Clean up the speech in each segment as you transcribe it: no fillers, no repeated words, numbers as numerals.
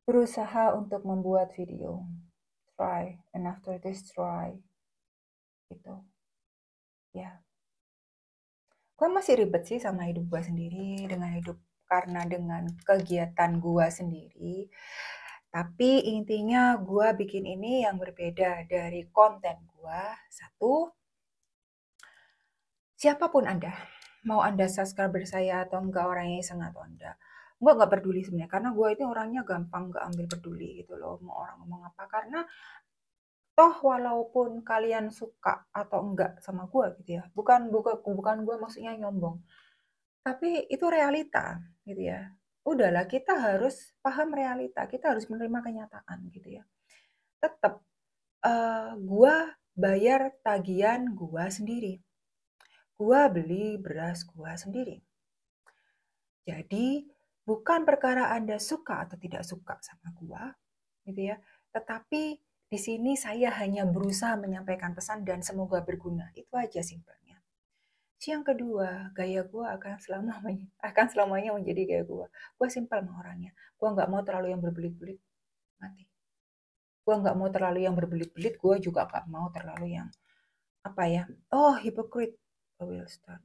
berusaha untuk membuat video. Try, and after this try. Gitu. Ya. Gue masih ribet sih sama hidup gue sendiri, karena dengan kegiatan gue sendiri. Tapi intinya gue bikin ini yang berbeda dari konten gue. Satu, siapapun Anda, mau Anda subscriber saya atau enggak, orangnya iseng atau enggak, gue nggak peduli sebenarnya, karena gue itu orangnya gampang nggak ambil peduli gitu loh, mau orang ngomong apa, karena toh walaupun kalian suka atau enggak sama gue gitu ya, bukan gue maksudnya nyombong, tapi itu realita gitu ya. Udahlah, kita harus paham realita, kita harus menerima kenyataan gitu ya. Tetap gue bayar tagihan gue sendiri, gue beli beras gue sendiri. Jadi bukan perkara Anda suka atau tidak suka sama gue gitu ya, tetapi di sini saya hanya berusaha menyampaikan pesan dan semoga berguna. Itu aja simpelnya. Yang kedua, gaya gue akan selamanya menjadi gaya gue. Gue simpel sama orangnya. Gue nggak mau terlalu yang berbelit-belit, mati. Gue nggak mau terlalu yang berbelit-belit. Gue juga nggak mau terlalu yang apa ya? Oh, hypocrite. I will start.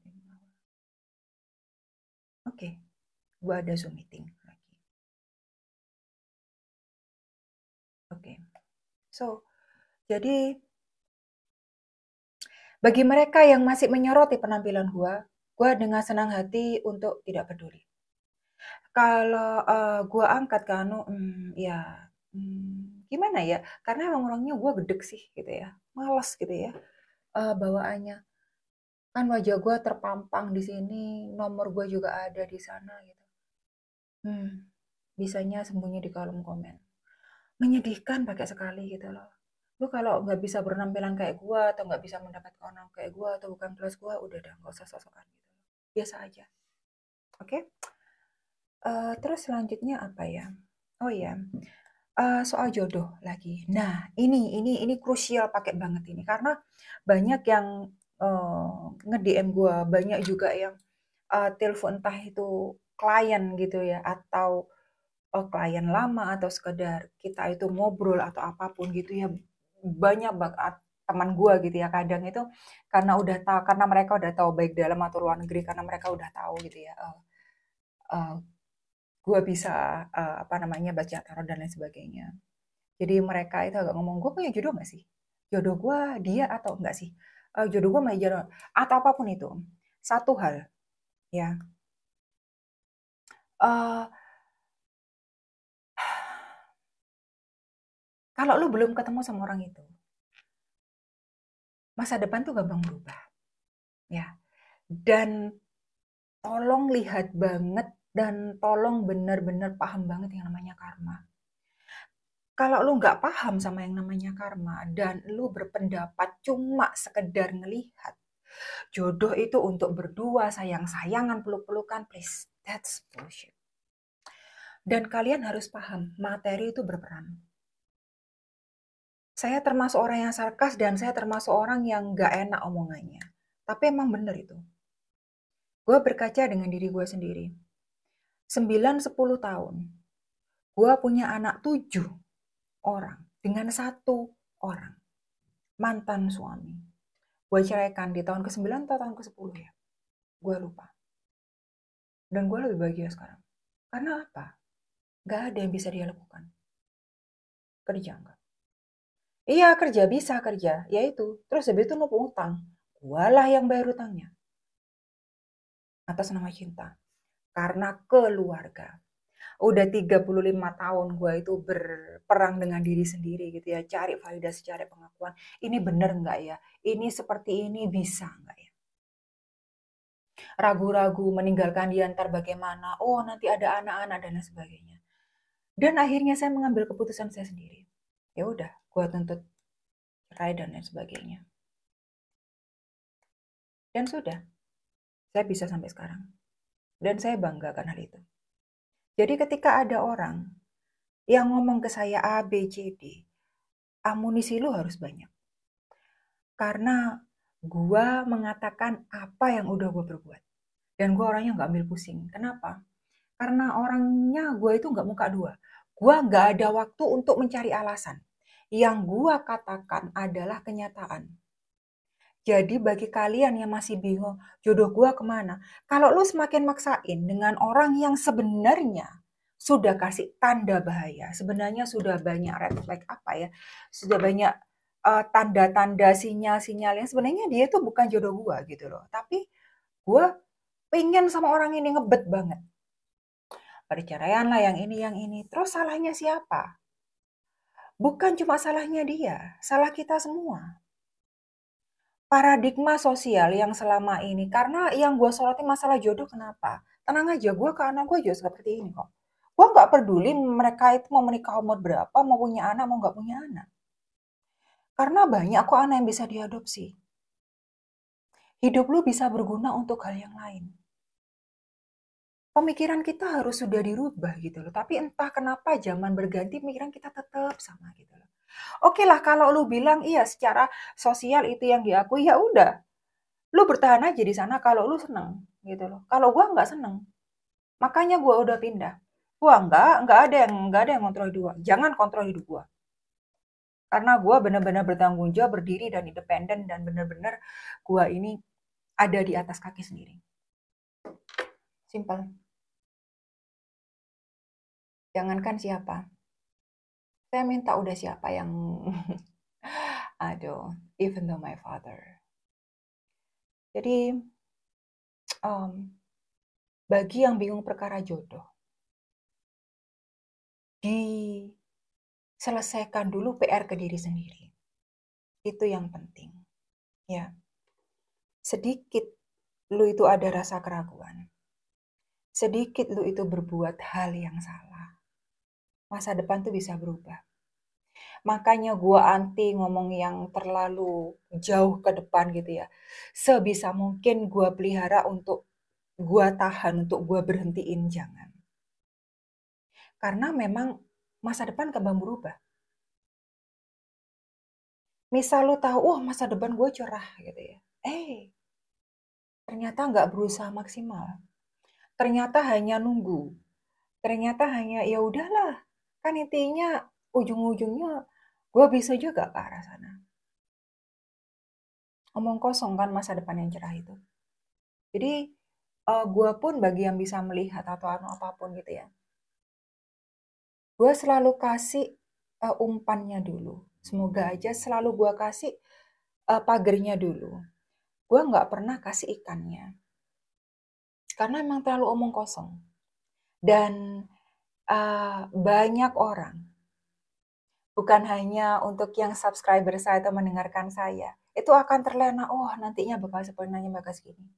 Oke, gue ada Zoom meeting lagi. Oke, so jadi bagi mereka yang masih menyoroti penampilan gue dengan senang hati untuk tidak peduli. Kalau gue angkat ke ya gimana ya? Karena emang orangnya gue gedek sih gitu ya, malas gitu ya bawaannya. Kan wajah gue terpampang di sini, nomor gue juga ada di sana gitu. Bisanya sembunyi di kolom komen. Menyedihkan pakai sekali gitu loh. Lu kalau nggak bisa berpenampilan kayak gue atau nggak bisa mendapatkan orang kayak gue atau bukan kelas gue, udah dah nggak usah sosokan gitu. Biasa aja. Oke? Terus selanjutnya apa ya? Oh iya, soal jodoh lagi. Nah, ini krusial pakai banget ini karena banyak yang nge-DM gue, banyak juga yang telepon entah itu klien gitu ya atau klien lama atau sekedar kita itu ngobrol atau apapun gitu ya. Banyak banget teman gue gitu ya, kadang itu karena mereka udah tahu baik dalam atau luar negeri, karena mereka udah tahu gitu ya. Gue bisa baca tarot dan lain sebagainya. Jadi mereka itu agak ngomong, gue punya jodoh nggak sih? Jodoh gue dia atau enggak sih? Jodoh gue sama jodoh atau apapun itu. Satu hal ya, uh, kalau lu belum ketemu sama orang itu, masa depan tuh gampang berubah ya. Dan tolong lihat banget dan tolong benar-benar paham banget yang namanya karma. Kalau lu nggak paham sama yang namanya karma dan lu berpendapat cuma sekedar ngelihat jodoh itu untuk berdua, sayang-sayangan, peluk-pelukan, please, that's bullshit. Dan kalian harus paham, materi itu berperan. Saya termasuk orang yang sarkas dan saya termasuk orang yang nggak enak omongannya. Tapi emang bener itu. Gue berkaca dengan diri gue sendiri. 9-10 tahun, gue punya anak 7 orang dengan 1 orang. Mantan suami. Gue ceraikan di tahun ke-9 atau tahun ke-10 ya. Gue lupa. Dan gue lebih bahagia sekarang. Karena apa? Gak ada yang bisa dia lakukan. Kerja enggak. Iya kerja, bisa kerja. Ya itu. Terus habis itu numpuk utang. Gualah yang bayar utangnya. Atas nama cinta. Karena keluarga. Udah 35 tahun gue itu berperang dengan diri sendiri gitu ya. Cari validasi, cari pengakuan. Ini bener nggak ya? Ini seperti ini bisa nggak ya? Ragu-ragu meninggalkan dia ntar bagaimana? Oh nanti ada anak-anak dan lain sebagainya. Dan akhirnya saya mengambil keputusan saya sendiri. Ya udah, gue tuntut cerai dan lain sebagainya. Dan sudah, saya bisa sampai sekarang. Dan saya bangga karena hal itu. Jadi ketika ada orang yang ngomong ke saya A, B, C, D, amunisi lu harus banyak. Karena gue mengatakan apa yang udah gue perbuat. Dan gue orangnya gak ambil pusing. Kenapa? Karena orangnya gue itu gak muka dua. Gua nggak ada waktu untuk mencari alasan. Yang gua katakan adalah kenyataan. Jadi bagi kalian yang masih bingung, jodoh gua kemana? Kalau lu semakin maksain dengan orang yang sebenarnya sudah kasih tanda bahaya, sebenarnya sudah banyak red flag apa ya, sudah banyak tanda-tanda sinyal-sinyal yang sebenarnya dia itu bukan jodoh gua gitu loh. Tapi gua pengen sama orang ini ngebet banget. Perceraian lah yang ini. Terus salahnya siapa? Bukan cuma salahnya dia, salah kita semua. Paradigma sosial yang selama ini, karena yang gue soroti masalah jodoh kenapa? Tenang aja, gue ke anak gue juga seperti ini kok. Gue nggak peduli mereka itu mau menikah umur berapa, mau punya anak, mau nggak punya anak. Karena banyak kok anak yang bisa diadopsi. Hidup lu bisa berguna untuk hal yang lain. Pemikiran kita harus sudah dirubah gitu loh. Tapi entah kenapa zaman berganti, pemikiran kita tetap sama gitu loh. Oke lah kalau lu bilang iya secara sosial itu yang diakui, ya udah. Lu bertahan aja di sana kalau lu seneng gitu loh. Kalau gua nggak seneng, makanya gua udah pindah. Gua nggak ada yang kontrol hidup gua. Jangan kontrol hidup gua. Karena gua benar-benar bertanggung jawab, berdiri dan independen dan benar-benar gua ini ada di atas kaki sendiri. Simpel. Jangankan siapa. Saya minta udah siapa yang aduh, even though my father. Jadi bagi yang bingung perkara jodoh, diselesaikan dulu PR ke diri sendiri. Itu yang penting. Ya, sedikit lu itu ada rasa keraguan. Sedikit lu itu berbuat hal yang salah. Masa depan tuh bisa berubah. Makanya gua anti ngomong yang terlalu jauh ke depan gitu ya. Sebisa mungkin gua pelihara untuk gua tahan, untuk gua berhentiin, jangan. Karena memang masa depan kembang berubah. Misal lu tahu, wah masa depan gue cerah gitu ya. Ternyata nggak berusaha maksimal. Ternyata hanya nunggu. Ternyata hanya ya udahlah. Kan intinya ujung-ujungnya gue bisa juga ke arah sana. Omong kosong kan masa depan yang cerah itu. Jadi gue pun bagi yang bisa melihat atau apapun gitu ya. Gue selalu kasih umpannya dulu. Semoga aja selalu gue kasih pagernya dulu. Gue nggak pernah kasih ikannya. Karena emang terlalu omong kosong. Dan banyak orang, bukan hanya untuk yang subscriber saya atau mendengarkan saya, itu akan terlena, oh nantinya bakal seperti nanya bakal segini.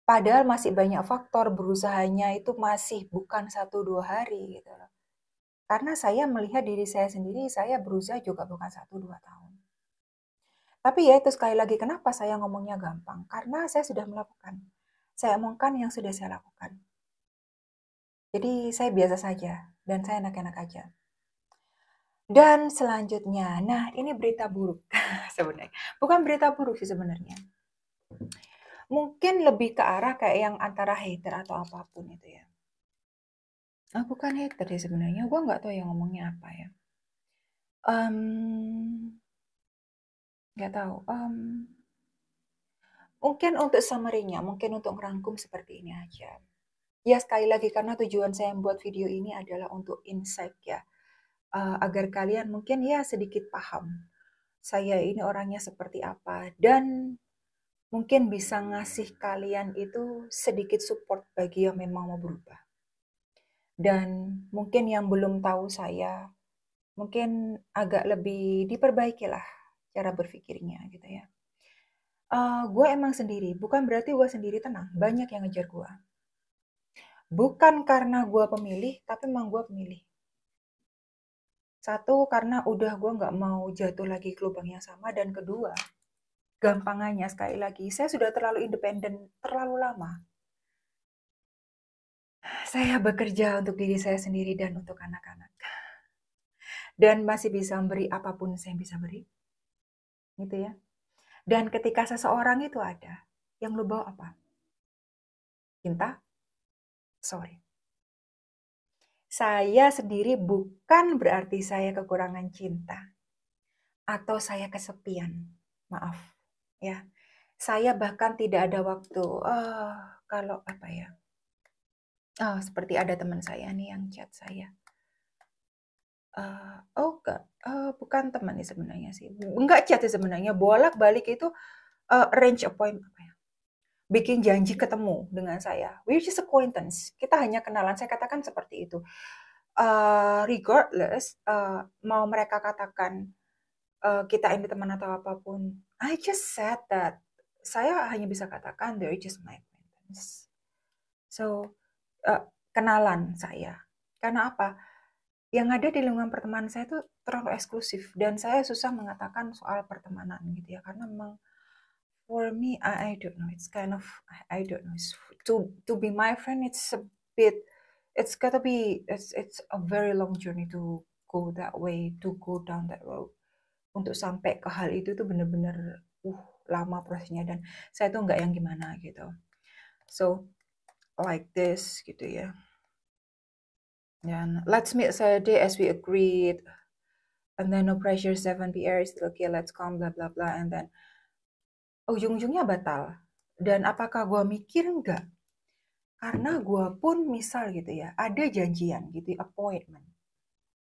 Padahal masih banyak faktor berusahanya itu masih bukan 1-2 hari gitu loh. Karena saya melihat diri saya sendiri, saya berusaha juga bukan 1-2 tahun. Tapi ya itu sekali lagi, kenapa saya ngomongnya gampang? Karena saya sudah melakukan. Saya omongkan yang sudah saya lakukan. Jadi saya biasa saja, dan saya enak-enak aja. Dan selanjutnya, nah ini berita buruk sebenarnya. Bukan berita buruk sih sebenarnya. Mungkin lebih ke arah kayak yang antara hater atau apapun itu ya. Bukan hater sih sebenarnya. Gue nggak tahu yang ngomongnya apa ya. Nggak tahu. Mungkin untuk summary-nya, mungkin untuk merangkum seperti ini aja. Ya sekali lagi karena tujuan saya membuat video ini adalah untuk insight ya. Agar kalian mungkin ya sedikit paham. Saya ini orangnya seperti apa. Dan mungkin bisa ngasih kalian itu sedikit support bagi yang memang mau berubah. Dan mungkin yang belum tahu saya, mungkin agak lebih diperbaiki lah cara berpikirnya gitu ya. Gue emang sendiri, bukan berarti gue sendiri tenang. Banyak yang ngejar gue. Bukan karena gue pemilih, tapi memang gue pemilih. Satu, karena udah gue nggak mau jatuh lagi ke lubang yang sama. Dan kedua, gampangannya sekali lagi, saya sudah terlalu independen, terlalu lama. Saya bekerja untuk diri saya sendiri dan untuk anak-anak. Dan masih bisa memberi apapun saya bisa beri. Gitu ya. Dan ketika seseorang itu ada, yang lu bawa apa? Cinta? Sorry. Saya sendiri bukan berarti saya kekurangan cinta atau saya kesepian. Maaf, ya. Saya bahkan tidak ada waktu, kalau apa ya, seperti ada teman saya nih yang chat saya. Oh enggak, bukan teman nih sebenarnya sih, enggak chat sih sebenarnya, bolak-balik itu, arrange appointment, apa ya, bikin janji ketemu dengan saya, which is acquaintance, kita hanya kenalan, saya katakan seperti itu. Regardless, mau mereka katakan, kita ini teman atau apapun, I just said that saya hanya bisa katakan they're just my acquaintance. So, kenalan saya. Karena apa? Yang ada di lingkungan pertemanan saya itu terlalu eksklusif dan saya susah mengatakan soal pertemanan gitu ya. Karena memang for me, I don't know, it's kind of I don't know. To be my friend, it's a bit, it's gotta be, it's a very long journey to go that way, to go down that road. Untuk sampai ke hal itu tuh bener-bener lama prosesnya dan saya tuh nggak yang gimana gitu. So like this gitu ya. Dan let's meet Saturday as we agreed. And then no pressure 7 p.m. Okay, let's come blah blah blah and then ujung-ujungnya batal. Dan apakah gue mikir enggak? Karena gue pun misal gitu ya, ada janjian gitu, appointment.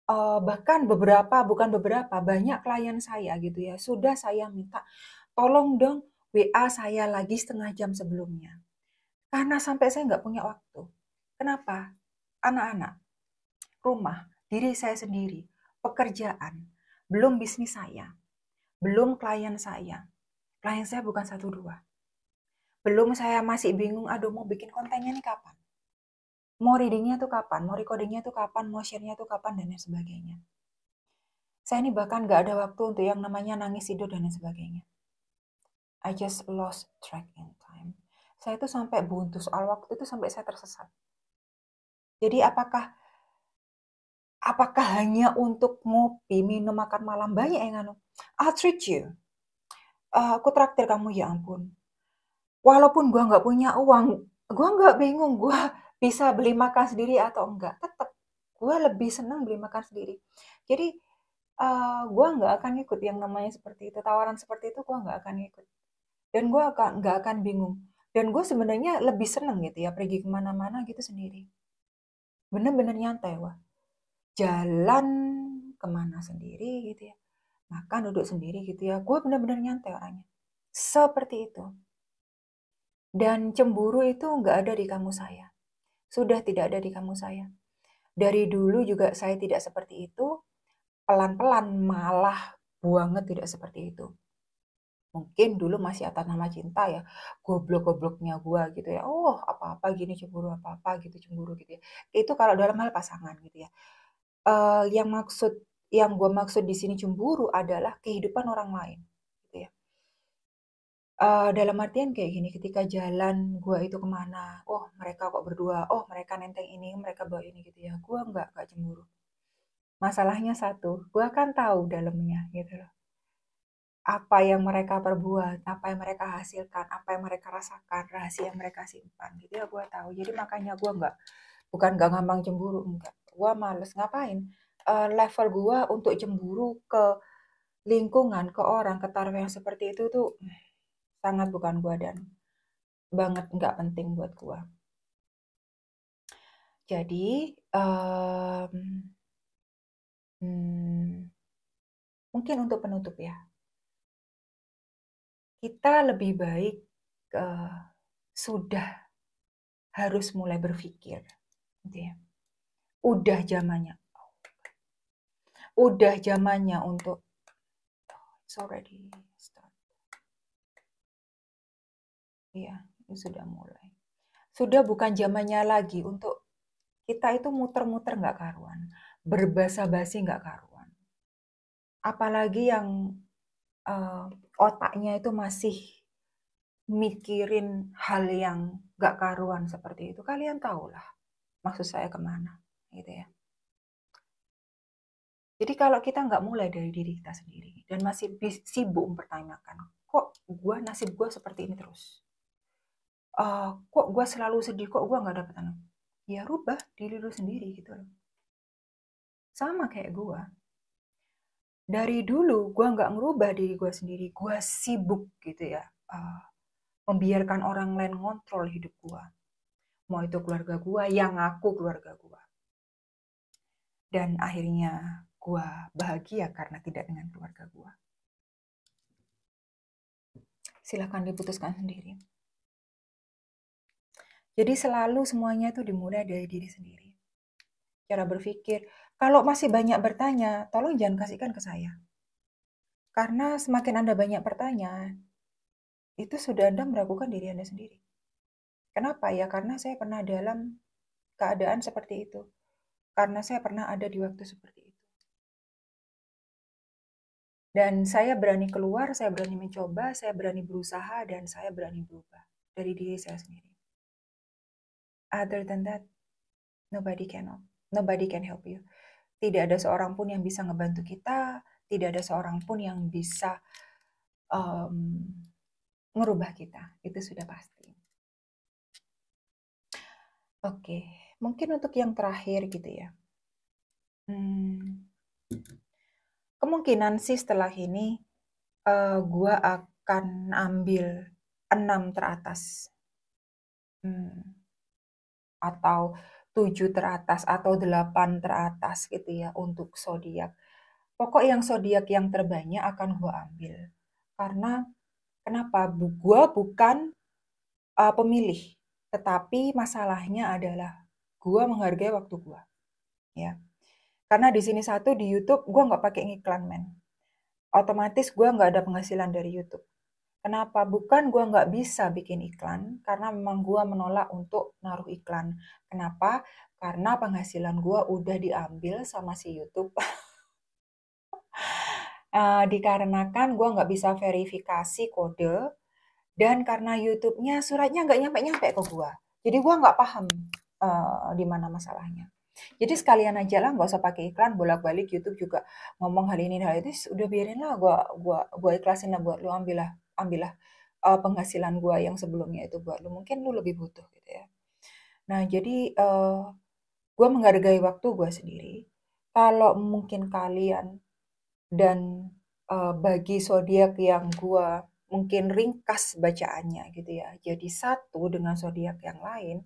Bahkan bukan beberapa, banyak klien saya gitu ya, sudah saya minta, tolong dong WA saya lagi setengah jam sebelumnya. Karena sampai saya nggak punya waktu. Kenapa? Anak-anak, rumah, diri saya sendiri, pekerjaan, belum bisnis saya, belum klien saya. Klien saya bukan 1-2. Belum saya masih bingung, aduh mau bikin kontennya nih kapan? Mau readingnya tuh kapan? Mau recordingnya tuh kapan? Mau share-nya tuh kapan? Dan lain sebagainya. Saya ini bahkan nggak ada waktu untuk yang namanya nangis tidur dan lain sebagainya. I just lost track in time. Saya tuh sampai buntu soal waktu itu sampai saya tersesat. Jadi apakah hanya untuk ngopi, minum, makan malam banyak yang anu? I'll treat you. Aku traktir kamu, ya ampun. Walaupun gue nggak punya uang, gue nggak bingung gue bisa beli makan sendiri atau enggak. Tetap gue lebih senang beli makan sendiri. Jadi gue nggak akan ikut yang namanya seperti itu. Tawaran seperti itu gue nggak akan ikut. Dan gue nggak akan bingung. Dan gue sebenarnya lebih seneng gitu ya pergi kemana-mana gitu sendiri. Bener-bener nyantai wah. Jalan kemana sendiri gitu ya. Makan duduk sendiri gitu ya. Gue bener-bener nyantai orangnya. Seperti itu. Dan cemburu itu nggak ada di kamu saya. Sudah tidak ada di kamu saya. Dari dulu juga saya tidak seperti itu. Pelan-pelan malah banget tidak seperti itu. Mungkin dulu masih atas nama cinta ya. Goblok-gobloknya gue gitu ya. Oh apa-apa gini cemburu, apa-apa gitu cemburu gitu ya. Itu kalau dalam hal pasangan gitu ya. Yang gue maksud di sini cemburu adalah kehidupan orang lain. Gitu ya. Dalam artian kayak gini, ketika jalan gue itu kemana, oh mereka kok berdua, oh mereka nenteng ini, mereka bawa ini gitu ya, gue nggak cemburu. Masalahnya satu, gue kan tahu dalamnya gitu loh. Apa yang mereka perbuat, apa yang mereka hasilkan, apa yang mereka rasakan, rahasia yang mereka simpan gitu ya gue tahu. Jadi makanya gue bukan nggak gampang cemburu, enggak. Gue males ngapain. Level gue untuk cemburu ke lingkungan, ke orang, ke taraf yang seperti itu tuh sangat bukan gue dan banget nggak penting buat gue. Jadi, mungkin untuk penutup ya, kita lebih baik sudah harus mulai berpikir, gitu ya. Udah zamannya untuk it's already start. Iya, ini sudah mulai. Sudah bukan zamannya lagi untuk kita itu muter-muter nggak karuan, berbasa-basi nggak karuan. Apalagi yang otaknya itu masih mikirin hal yang nggak karuan seperti itu. Kalian tahulah maksud saya kemana, gitu ya. Jadi kalau kita nggak mulai dari diri kita sendiri dan masih sibuk mempertanyakan, kok nasib gue seperti ini terus? Kok gue selalu sedih, kok gue nggak dapet anak? Ya rubah diri lu sendiri gitu loh. Sama kayak gue. Dari dulu gue nggak ngerubah diri gue sendiri. Gue sibuk gitu ya. Membiarkan orang lain ngontrol hidup gue. Mau itu keluarga gue, yang aku keluarga gue. Dan akhirnya gue bahagia karena tidak dengan keluarga gue. Silakan diputuskan sendiri. Jadi selalu semuanya itu dimulai dari diri sendiri. Cara berpikir. Kalau masih banyak bertanya, tolong jangan kasihkan ke saya. Karena semakin Anda banyak bertanya, itu sudah Anda meragukan diri Anda sendiri. Kenapa ya? Karena saya pernah dalam keadaan seperti itu. Karena saya pernah ada di waktu seperti itu. Dan saya berani keluar, saya berani mencoba, saya berani berusaha, dan saya berani berubah dari diri saya sendiri. Other than that, nobody can help you. Tidak ada seorang pun yang bisa ngebantu kita, tidak ada seorang pun yang bisa ngerubah kita. Itu sudah pasti. Oke, mungkin untuk yang terakhir gitu ya. Kemungkinan sih setelah ini gue akan ambil 6 teratas. Atau 7 teratas atau 8 teratas gitu ya untuk zodiak. Pokok yang zodiak yang terbanyak akan gue ambil. Karena kenapa? Gue bukan pemilih, tetapi masalahnya adalah gue menghargai waktu gue. Ya. Karena di sini satu di YouTube gue nggak pakai iklan men. Otomatis gue nggak ada penghasilan dari YouTube. Kenapa? Bukan gue nggak bisa bikin iklan, karena memang gue menolak untuk naruh iklan. Kenapa? Karena penghasilan gue udah diambil sama si YouTube. Dikarenakan gue nggak bisa verifikasi kode, dan karena YouTube-nya suratnya nggak nyampe-nyampe ke gue. Jadi gue nggak paham di mana masalahnya. Jadi sekalian aja lah, nggak usah pakai iklan, bolak-balik YouTube juga ngomong hal ini hal itu, udah biarin lah, gua ikhlasin lah buat lu, ambillah penghasilan gua yang sebelumnya itu buat lu, mungkin lu lebih butuh gitu ya. Nah jadi gua menghargai waktu gua sendiri. Kalau mungkin kalian dan bagi zodiak yang gua mungkin ringkas bacaannya gitu ya, jadi satu dengan zodiak yang lain,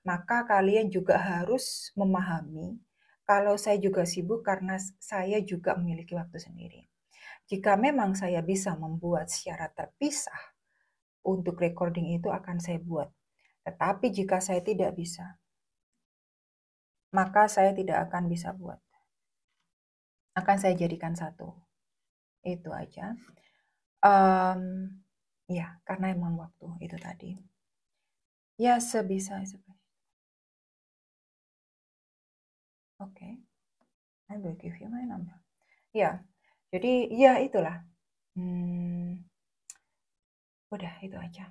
maka kalian juga harus memahami kalau saya juga sibuk karena saya juga memiliki waktu sendiri. Jika memang saya bisa membuat secara terpisah untuk recording itu akan saya buat. Tetapi jika saya tidak bisa, maka saya tidak akan bisa buat. Akan saya jadikan satu. Itu aja. Ya, karena emang waktu itu tadi. Ya, sebisa. Oke. I will give you my number. Ya, jadi ya itulah. Udah, itu aja.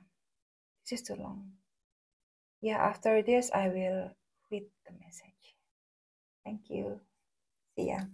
This is too long. Yeah, after this, I will read the message. Thank you. See ya.